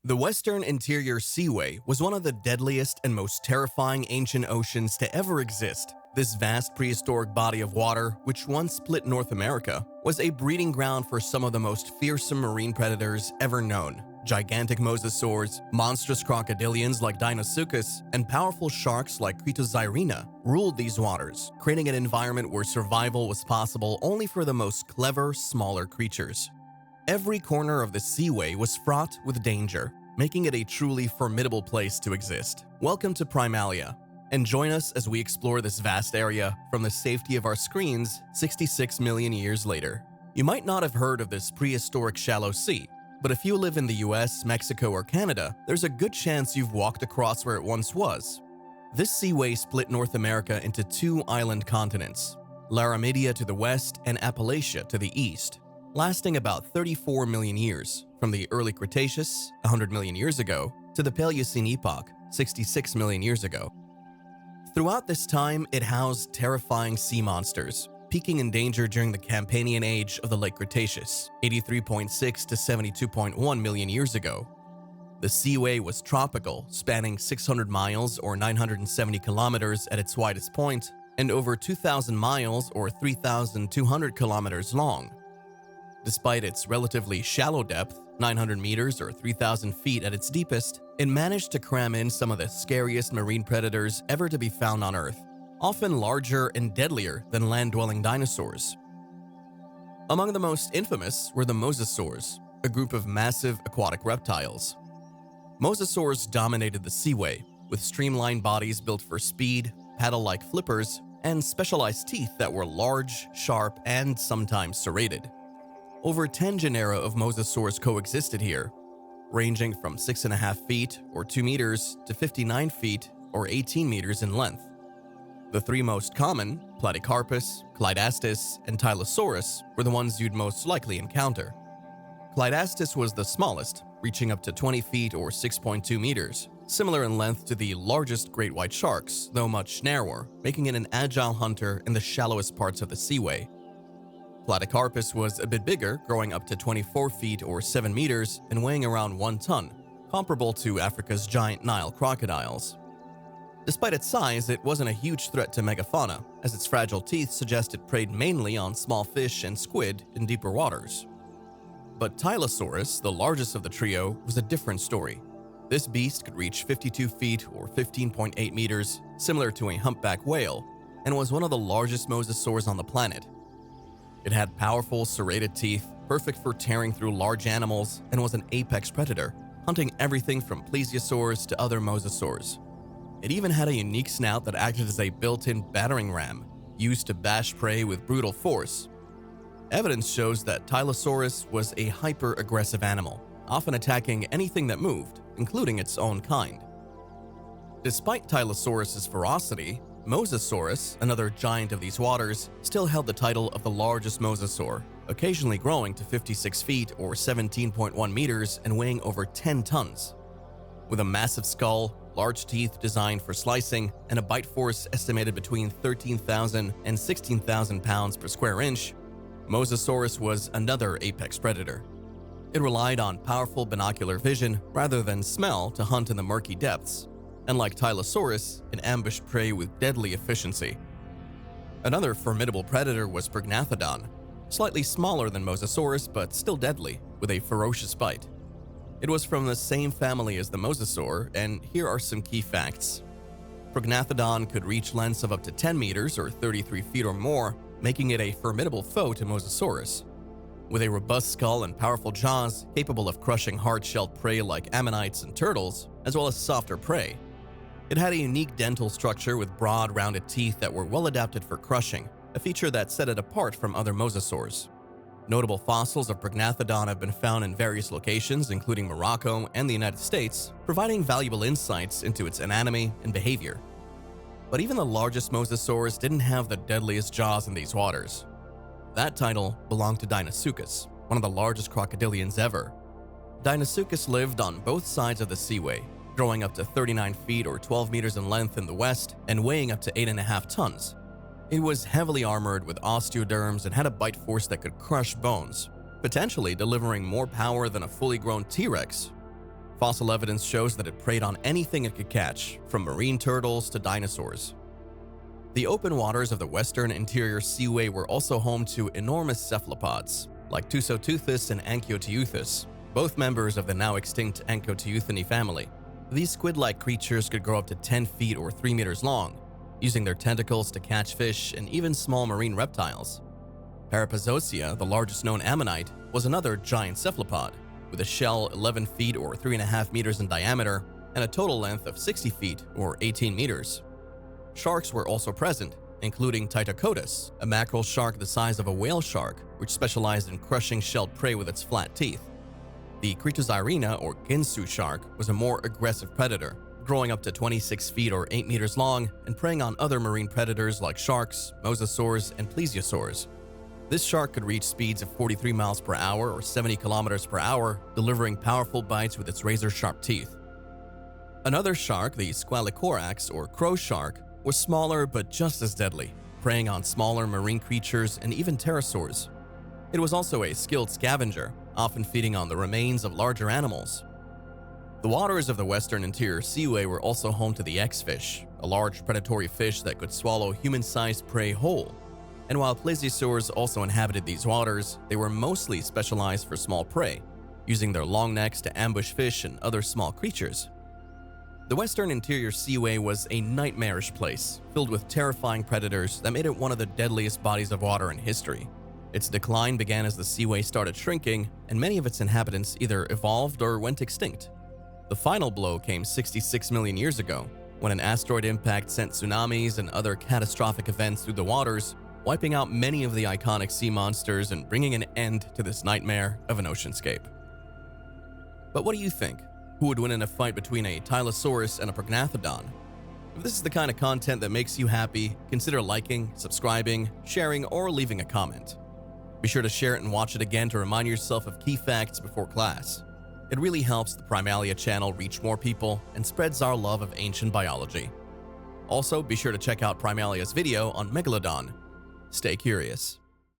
The Western Interior Seaway was one of the deadliest and most terrifying ancient oceans to ever exist. This vast prehistoric body of water, which once split North America, was a breeding ground for some of the most fearsome marine predators ever known. Gigantic mosasaurs, monstrous crocodilians like Deinosuchus, and powerful sharks like Cretaceous ruled these waters, creating an environment where survival was possible only for the most clever, smaller creatures. Every corner of the seaway was fraught with danger, making it a truly formidable place to exist. Welcome to Primalia, and join us as we explore this vast area from the safety of our screens 66 million years later. You might not have heard of this prehistoric shallow sea, but if you live in the US, Mexico, or Canada, there's a good chance you've walked across where it once was. This seaway split North America into two island continents, Laramidia to the west and Appalachia to the east, lasting about 34 million years, from the early Cretaceous, 100 million years ago, to the Paleocene epoch, 66 million years ago. Throughout this time, it housed terrifying sea monsters, peaking in danger during the Campanian age of the late Cretaceous, 83.6 to 72.1 million years ago. The seaway was tropical, spanning 600 miles or 970 kilometers at its widest point, and over 2,000 miles or 3,200 kilometers long. Despite its relatively shallow depth, 900 meters or 3,000 feet at its deepest, it managed to cram in some of the scariest marine predators ever to be found on Earth, often larger and deadlier than land-dwelling dinosaurs. Among the most infamous were the Mosasaurs, a group of massive aquatic reptiles. Mosasaurs dominated the seaway, with streamlined bodies built for speed, paddle-like flippers, and specialized teeth that were large, sharp, and sometimes serrated. Over 10 genera of mosasaurs coexisted here, ranging from 6.5 feet or 2 meters to 59 feet or 18 meters in length. The three most common, Platycarpus, Clydastis, and Tylosaurus, were the ones you'd most likely encounter. Clydastis was the smallest, reaching up to 20 feet or 6.2 meters, similar in length to the largest great white sharks, though much narrower, making it an agile hunter in the shallowest parts of the seaway. Platycarpus was a bit bigger, growing up to 24 feet or 7 meters and weighing around 1 ton, comparable to Africa's giant Nile crocodiles. Despite its size, it wasn't a huge threat to megafauna, as its fragile teeth suggest it preyed mainly on small fish and squid in deeper waters. But Tylosaurus, the largest of the trio, was a different story. This beast could reach 52 feet or 15.8 meters, similar to a humpback whale, and was one of the largest mosasaurs on the planet. It had powerful, serrated teeth, perfect for tearing through large animals, and was an apex predator, hunting everything from plesiosaurs to other mosasaurs. It even had a unique snout that acted as a built-in battering ram, used to bash prey with brutal force. Evidence shows that Tylosaurus was a hyper-aggressive animal, often attacking anything that moved, including its own kind. Despite Tylosaurus's ferocity, Mosasaurus, another giant of these waters, still held the title of the largest mosasaur, occasionally growing to 56 feet or 17.1 meters and weighing over 10 tons. With a massive skull, large teeth designed for slicing, and a bite force estimated between 13,000 and 16,000 pounds per square inch, Mosasaurus was another apex predator. It relied on powerful binocular vision rather than smell to hunt in the murky depths, and like Tylosaurus, it ambushed prey with deadly efficiency. Another formidable predator was Prognathodon, slightly smaller than Mosasaurus but still deadly, with a ferocious bite. It was from the same family as the mosasaur, and here are some key facts. Prognathodon could reach lengths of up to 10 meters or 33 feet or more, making it a formidable foe to Mosasaurus. With a robust skull and powerful jaws capable of crushing hard-shelled prey like ammonites and turtles, as well as softer prey. It had a unique dental structure with broad, rounded teeth that were well adapted for crushing, a feature that set it apart from other mosasaurs. Notable fossils of Prognathodon have been found in various locations, including Morocco and the United States, providing valuable insights into its anatomy and behavior. But even the largest mosasaurs didn't have the deadliest jaws in these waters. That title belonged to Deinosuchus, one of the largest crocodilians ever. Deinosuchus lived on both sides of the seaway, growing up to 39 feet or 12 meters in length in the west and weighing up to 8.5 tons. It was heavily armored with osteoderms and had a bite force that could crush bones, potentially delivering more power than a fully grown T-Rex. Fossil evidence shows that it preyed on anything it could catch, from marine turtles to dinosaurs. The open waters of the Western Interior Seaway were also home to enormous cephalopods, like Tusoteuthis and Ankyoteuthis, both members of the now extinct Ankyoteuthinae family. These squid-like creatures could grow up to 10 feet or 3 meters long, using their tentacles to catch fish and even small marine reptiles. Parapazosia, the largest known ammonite, was another giant cephalopod, with a shell 11 feet or 3.5 meters in diameter and a total length of 60 feet or 18 meters. Sharks were also present, including Ptytocotus, a mackerel shark the size of a whale shark, which specialized in crushing shelled prey with its flat teeth. The Cretaceous or Ginsu shark was a more aggressive predator, growing up to 26 feet or 8 meters long and preying on other marine predators like sharks, mosasaurs, and plesiosaurs. This shark could reach speeds of 43 miles per hour or 70 kilometers per hour, delivering powerful bites with its razor-sharp teeth. Another shark, the Squalicorax or crow shark, was smaller but just as deadly, preying on smaller marine creatures and even pterosaurs. It was also a skilled scavenger, often feeding on the remains of larger animals. The waters of the Western Interior Seaway were also home to the X-fish, a large predatory fish that could swallow human-sized prey whole. And while plesiosaurs also inhabited these waters, they were mostly specialized for small prey, using their long necks to ambush fish and other small creatures. The Western Interior Seaway was a nightmarish place, filled with terrifying predators that made it one of the deadliest bodies of water in history. Its decline began as the seaway started shrinking, and many of its inhabitants either evolved or went extinct. The final blow came 66 million years ago, when an asteroid impact sent tsunamis and other catastrophic events through the waters, wiping out many of the iconic sea monsters and bringing an end to this nightmare of an oceanscape. But what do you think? Who would win in a fight between a Tylosaurus and a Prognathodon? If this is the kind of content that makes you happy, consider liking, subscribing, sharing, or leaving a comment. Be sure to share it and watch it again to remind yourself of key facts before class. It really helps the Primalia channel reach more people and spreads our love of ancient biology. Also, be sure to check out Primalia's video on Megalodon. Stay curious.